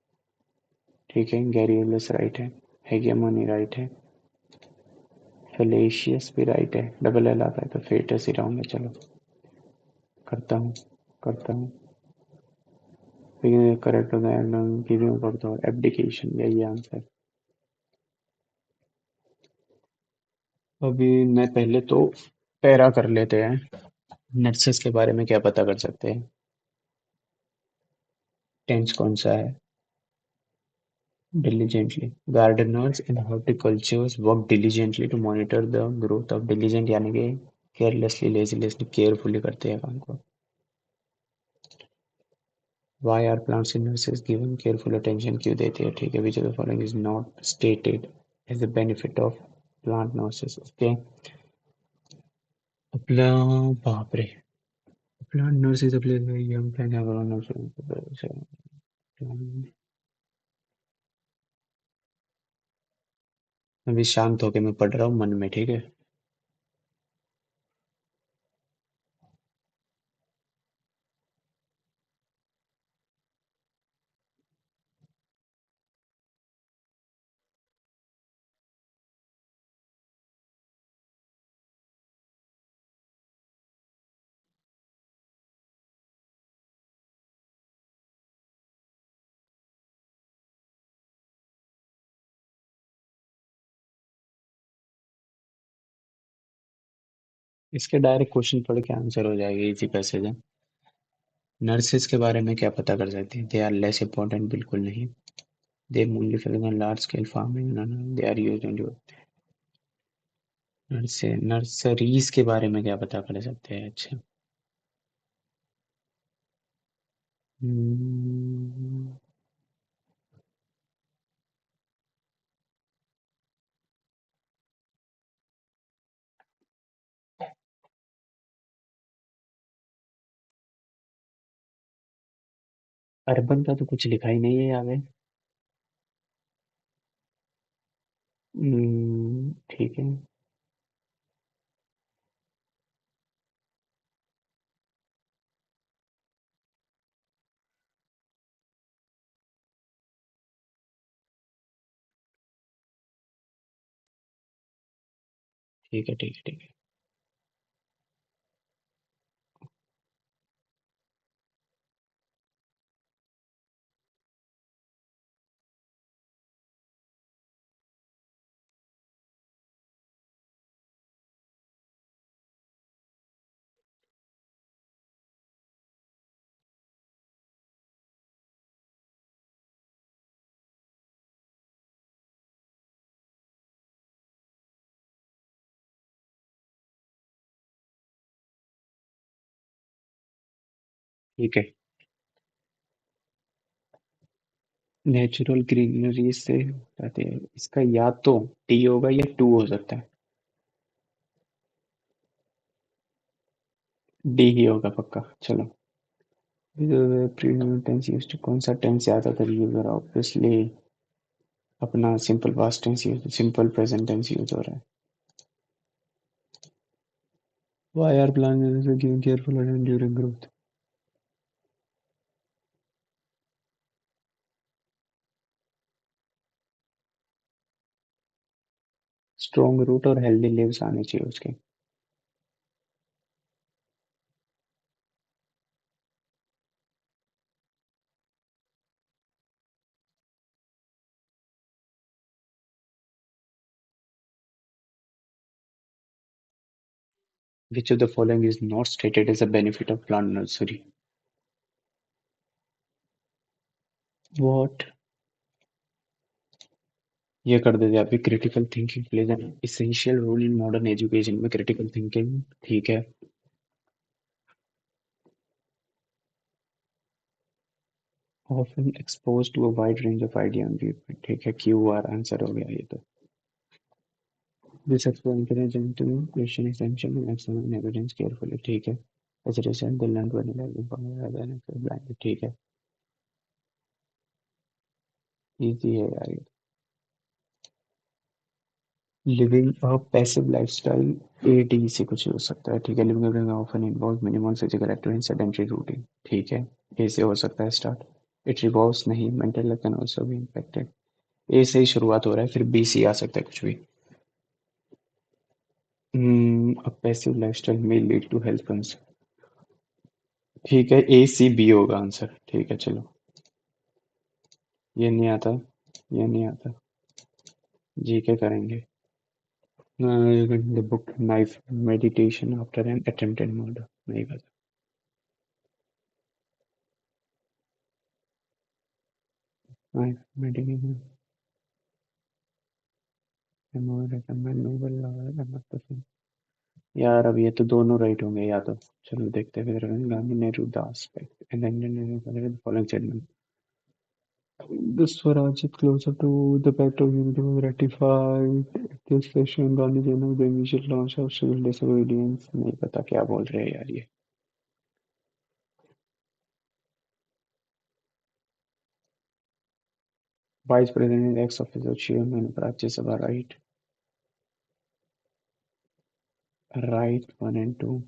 ठीक है। गैरियोलस राइट है। हेगेमोनी राइट है। फेलेशियस भी राइट है, डबल एल आता है तो फेटस ही रहोगे, चलो। करता हूँ, करता हूँ। करेक्ट होता है, गिविंग करता हूँ, एब्डिकेशन, यही आंसर। अभी मैं पहले तो पैरा कर लेते हैं। नर्सेस के बारे में क्या पता कर सकते हैं? टेंस कौन सा है? diligently, gardeners and horticulturists work diligently to monitor the growth of, diligent यानी कि carelessly, lazily, carefully करते हैं काम को। why are plants and nurses given careful attention, क्यों देते हैं, ठीक है, which of the following is not stated as a benefit of plant nurses, okay। अपना, बाप रे, plant nurse is a place where young plant have a nurse। अभी शांत होके मैं पढ़ रहा हूँ मन में, ठीक है। इसके डायरेक्ट क्वेश्चन पढ़ के आंसर हो जाएगा, इजी पैसेज है। नर्सेस के बारे में क्या पता कर सकते हैं? दे आर लेस इंपॉर्टेंट, बिल्कुल नहीं। They only fill in large scale farming, they are used in nurseries के बारे में क्या पता कर सकते हैं? अच्छा, हम्म, अर्बन का तो कुछ लिखा ही नहीं है आगे। ठीक है। ठीक है ठीक है ठीक है। ठीक है। नेचुरल ग्रीनरी से कहते हैं इसका या तो टी होगा या टू हो सकता है। डी ही होगा पक्का, चलो। प्रीवियस टेंस यूज्ड, कौन सा टेंस ज्यादातर यूज हो रहा है? ऑब्वियसली अपना simple past tense use, simple present tense use हो रहा है। Why are plant managers giving careful attention during growth? Strong root और हेल्दी लीव्स आने चाहिए उसके। Which of the following is not stated as a benefit of plant nursery? What? ये कर देते अभी, critical thinking plays an essential role in modern education में, critical thinking ठीक है। Often expose to a wide range of idea and viewpoint, ठीक है, Q R answer हो गया ये तो। This explanation to question essential and explain evidence carefully, ठीक है। As a result the learn to analyse blind, ठीक है। इजी है यार ये। लिविंग अ पैसिव लाइफस्टाइल एडी से कुछ हो सकता है, ठीक है। Living often involve minimal physical activity and sedentary routine, ठीक है। ए से हो सकता है स्टार्ट। इट रिवॉल्व्स नहीं, mental health can also be impacted. A से ही शुरुआत हो रहा है, फिर बी सी आ सकता है कुछ भी। A passive lifestyle may lead to health concern, ठीक है। ए सी बी होगा आंसर, ठीक है चलो। ये नहीं आता, ये नहीं आता। जी क्या करेंगे? The book knife meditation after an attempted murder, नहीं पता। नाइफ मेडिटेशन, यार अब ये तो दोनों राइट होंगे या तो। चलो देखते हैं फिर। Gandhi Nehru Das following statement, the Swaraj is closer to the pact of unity was ratified at this session. Gandhi ji ने the initial launch of civil disobedience, नहीं पता क्या बोल रहे हैं यार ये। Vice president ex officer chairman of Rajya Sabha, right. Right one and two.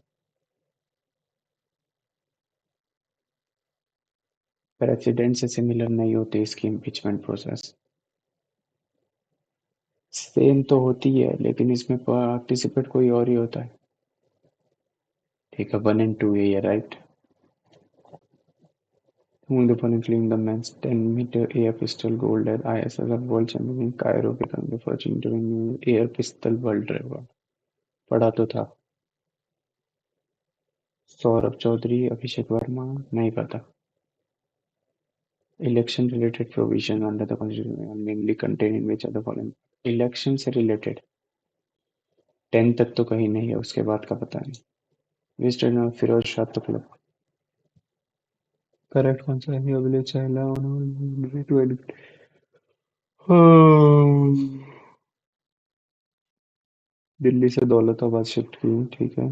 President से सिमिलर नहीं होती इसकी इम्पीचमेंट प्रोसेस। सेम तो होती है लेकिन इसमें पार्टिसिपेट कोई और ही होता है। ठीक है, वन एंड टू है, right. Who the following fleeing the men's 10-meter air pistol gold at ISSF World Championship in Cairo become the first Indian air pistol world record? पढ़ा तो था। सौरभ चौधरी, अभिषेक वर्मा, नहीं पता। Election related provision under the constitution mainly contain in which of the following? Election से related 10 तक तो कहीं नहीं है, उसके बाद का पता नहीं। विजिटेड फिरोज शाह तुगलक, करेक्ट कौन सा है? अगले चहला दिल्ली से दौलताबाद शिफ्ट की, ठीक है।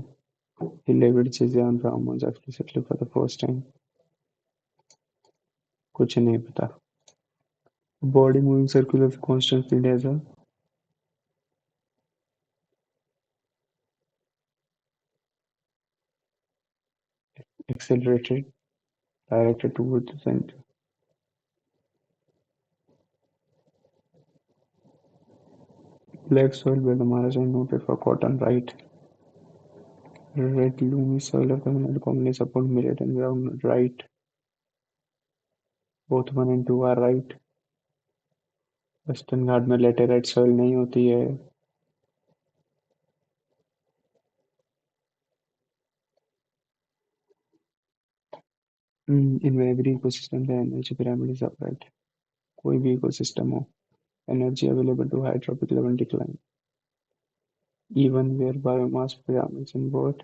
He levied Caesar Ramos explicitly for the first time. कुछ नहीं पता। Body moving circular constant speed as a accelerated directed towards the center. Black soil where the Maharashtra is noted for cotton, right? Red loamy soil of Tamil Nadu commonly support millet and groundnut, right? Both one and two are right. Western Ghat में laterite soil नहीं होती है। In every ecosystem the energy pyramid is upright. कोई भी ecosystem हो, energy available to high trophic level decline even where biomass pyramids invert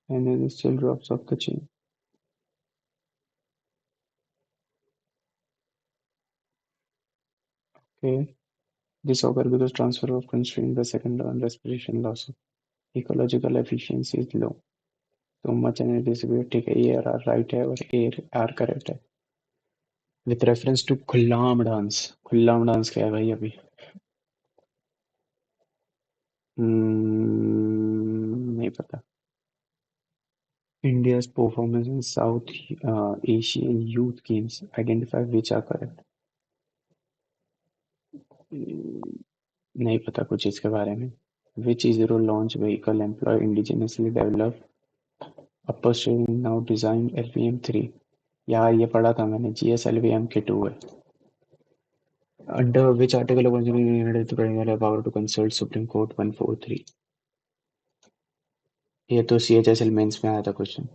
energy still drops off the chain. Okay, this occurs because transfer of constraint the second law and respiration loss. Ecological efficiency is low. So much energy is wasted. ठीक है, ये are right है और A R correct है। With reference to Khullam dance क्या है भाई अभी? नहीं पता। India's performance in South Asian Youth Games. Identify which are correct. नहीं पता कुछ इसके बारे में। Which ISRO launch vehicle employ indigenously developed upper steering now designed LVM-3? यार ये पढ़ा था मैंने, GS LVM-K2 है। Under which article of Constitution United States have power to consult Supreme Court 143? ये तो CHSL मेंस में आया था क्वेश्चन।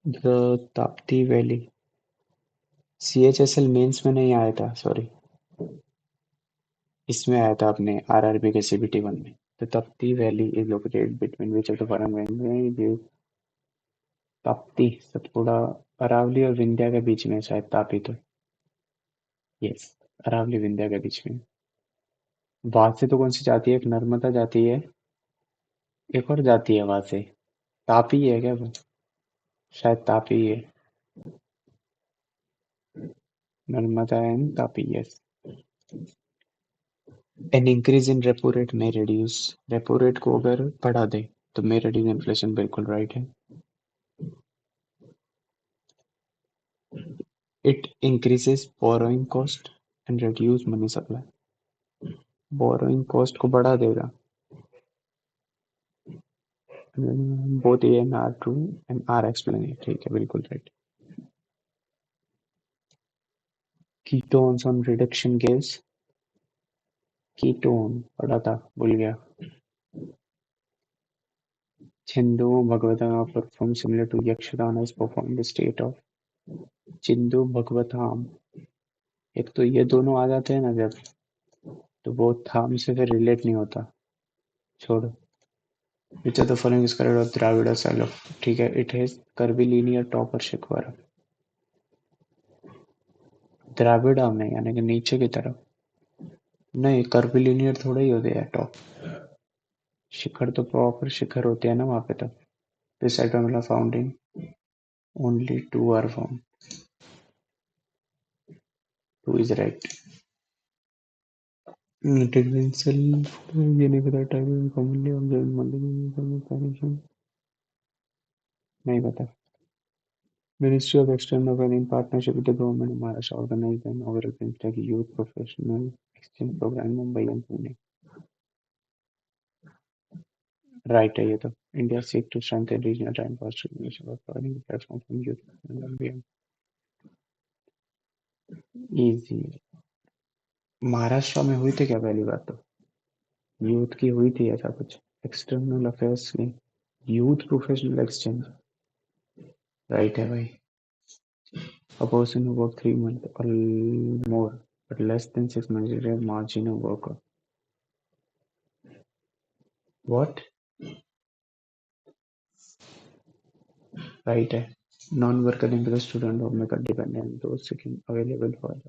The Tapti valley CHSL mains में नहीं आया था, सॉरी। इसमें आया था अपने आरआरबी के CBT 1 में। The Tapti Valley is located between which of the following? Tapti, Satpura, Aravalli और विंध्या के बीच में शायद तापी तो। यस, अरावली विंध्या के बीच में। वहां से तो कौन सी जाती है? एक नर्मदा जाती है, एक और जाती है वहां से। तापी है क्या वो? शायद तापी है। Narmada and Tapi, yes. An increase in repo rate में रिड्यूस। रेपो रेट को अगर बढ़ा दे तो मे रिड्यूस इन्फ्लेशन, बिल्कुल राइट है। It increases borrowing cost and reduce money supply. Borrowing cost को बढ़ा देगा। Both A and R true and R explain, ठीक है, बिल्कुल right. Ketones on reduction gas. Ketone पढ़ा था, भूल गया। Chindu Bhagavatam perform similar to Yakshagana is perform the state of. Chindu Bhagavatam, एक तो ये दोनों आ जाते हैं ना जब, तो वो थाम से फिर रिलेट नहीं होता। छोड़ो। Which of the following is correct of Dravida style of, ठीक है, इट हैज कर्विलिनियर टॉप और शिखर। द्राविड़ा में यानी कि नीचे की तरफ। नहीं, कर्विलिनियर थोड़ा ही होते हैं टॉप। शिखर तो प्रॉपर शिखर होते हैं ना वहां पे तो। This item found in only two are found. Two is right. Tangential ये नहीं पता। Type commonly observe multiple. नहीं पता। Ministry of External Affairs in partnership with the Government of Maharashtra organized an inaugural FinTech Youth Professional Exchange Program in Mumbai and Pune. Right है ये तो। India seek to strengthen regional and faster initiative of providing platform for youth. Easy. Maharashtra में हुई थी क्या पहली बात तो? यूथ की हुई थी ऐसा कुछ, एक्सटर्नल अफेयर्स की यूथ प्रोफेशनल एक्सचेंज। राइट है भाई। A person who worked 3 months or more but less than 6 months is a marginal worker. What? Right है। Non worker employ student homemaker dependent दोस्त second available for.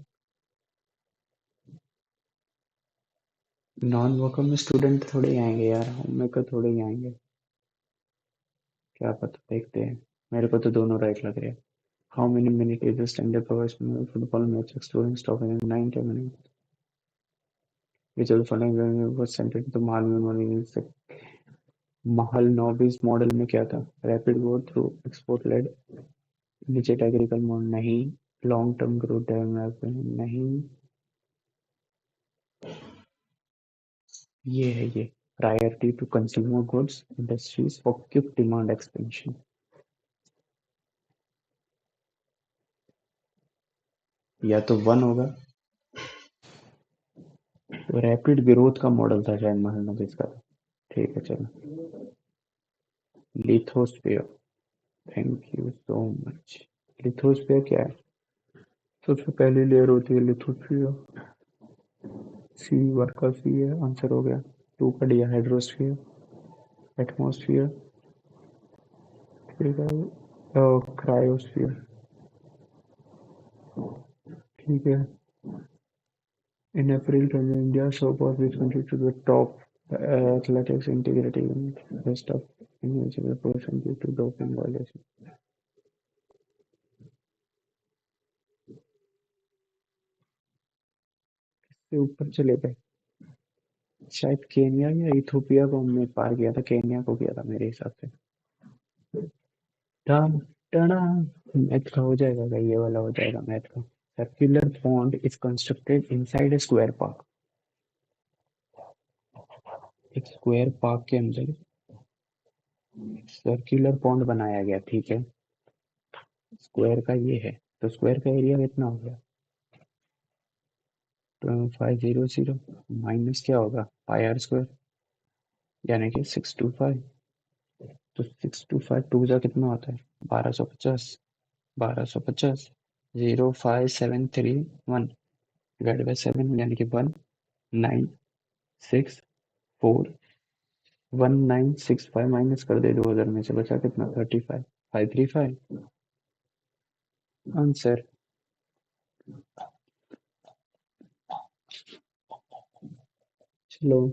Non worker में student थोड़े ही आएंगे यार, home maker थोड़े ही आएंगे। क्या पता, देखते हैं। मेरे को तो दोनों राइट लग रहे हैं। How many minutes is the standard professional football match excluding stoppage in 90 minutes? Which of the following was centered to Mahal Memorial? Mahalanobis model में क्या था? Rapid growth through export led, immediate agriculture mode नहीं, long term growth development नहीं, ये है ये priority to consumer goods industries for quick demand expansion. या तो वन होगा, तो रैपिड ग्रोथ का मॉडल था शायद महल नॉविस का। ठीक है चलो। Lithosphere, thank you so much. Lithosphere क्या है? सबसे पहली लेयर होती है लिथोस्फियर। सी वन का सी है, आंसर हो गया। टू का डी हाइड्रोस्फियर, एटमॉस्फियर, ठीक है। क्रायोस्फियर, ठीक है। In April 20, India showcased its country to the top athletics integrity unit, best of individual person due to doping violation। से ऊपर चले गए, शायद केन्या या इथोपिया को हमने पार किया था, केन्या को किया था मेरे हिसाब से। टम टना, मैथ का हो जाएगा क्या? ये वाला हो जाएगा मैथ का। Circular pond is constructed inside a square park. एक स्क्वायर पार्क के अंदर सर्कुलर पॉन्ड बनाया गया, ठीक है। स्क्वायर का ये है, तो स्क्वायर का एरिया कितना हो गया? 500 माइनस क्या होगा? पाई आर स्क्वायर, यानी कि 625। तो 625 टू जा कितना होता है? 1250। 1250 05731 डिवाइड बाई 7 यानी कि 1964 माइनस कर दे 2000 में से बचा कितना? 35 535 आंसर। चलो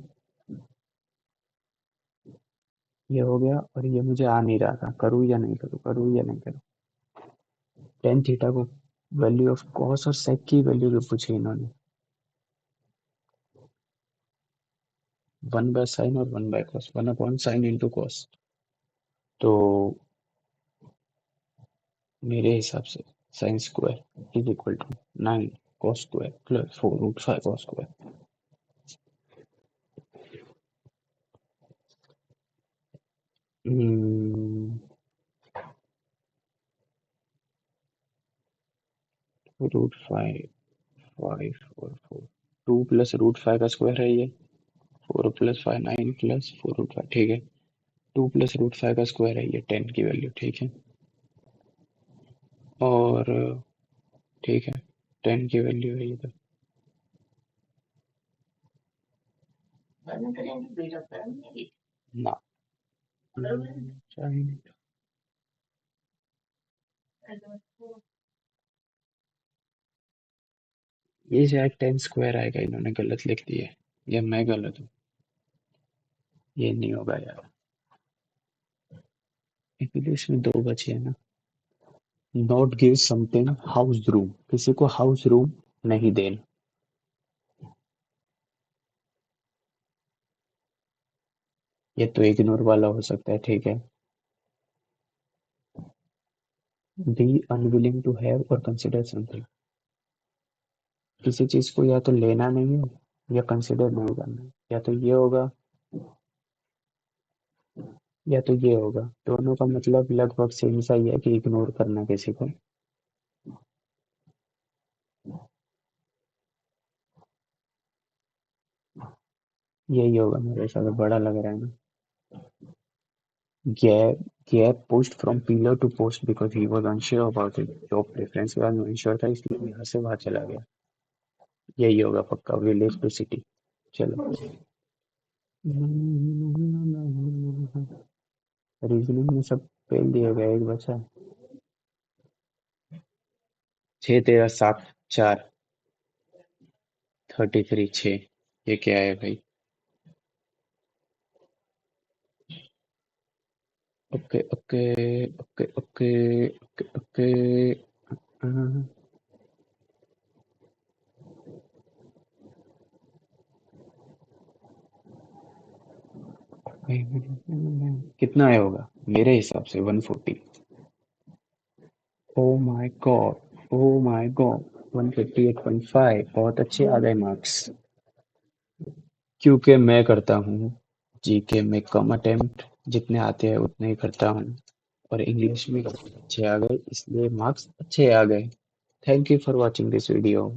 ये हो गया, और ये मुझे आ नहीं रहा था, करूँ या नहीं करूँ, करूँ या नहीं करूँ। टेन थीटा को वैल्यू ऑफ कॉस और सेक की वैल्यू जो पूछी इन्होंने, 1/sin और 1/cos, 1/sin इंटू कॉस। तो मेरे हिसाब से sine square is equal to 9 cos square plus 4√5 cos square. √5 5 4 4 2 plus √5 का स्क्वायर है ये, 4 + 5 9 प्लस 4√5, ठीक है। 2 प्लस √5 का स्क्वायर है ये 10 की वैल्यू, ठीक है। और ठीक है, 10 की वैल्यू है ये तो। ना चाहिए। ये शायद 10 स्क्वायर आएगा, इन्होंने गलत लिख दिया है, या मैं गलत हूँ? ये नहीं होगा यार, इंग्लिश में दो बचे हैं ना। Not give something house room, किसी को हाउस रूम नहीं देना। ये तो इग्नोर वाला हो सकता है, ठीक है। बी अनविलिंग टू हैव और कंसिडर समथिंग, किसी चीज को या तो लेना नहीं है या कंसिडर नहीं करना है। या तो ये होगा या तो ये होगा, दोनों का मतलब लगभग सेम सा ही है कि इग्नोर करना किसी को। यही होगा मेरे हिसाब से, बड़ा लग रहा है ना। Gap Gap pushed from pillar to post because he was unsure about his job preference। वह unsure था, इसलिए यहाँ से वहां चला गया। यही होगा पक्का, विलेज टू सिटी। चलो, रीजनिंग में सब फेल दिए गए, एक बचा। 6 13 7 4 33 6, ये क्या है भाई? Okay okay okay okay okay okay. Hmm, कितना आया होगा मेरे हिसाब से 140। Oh my God, oh my God, 158.5, बहुत अच्छे आ गए मार्क्स। क्योंकि मैं करता हूँ जीके में कम अटेम्प्ट, जितने आते हैं उतने ही करता हूँ, और इंग्लिश में अच्छे आ गए इसलिए मार्क्स अच्छे आ गए। Thank you for watching this video.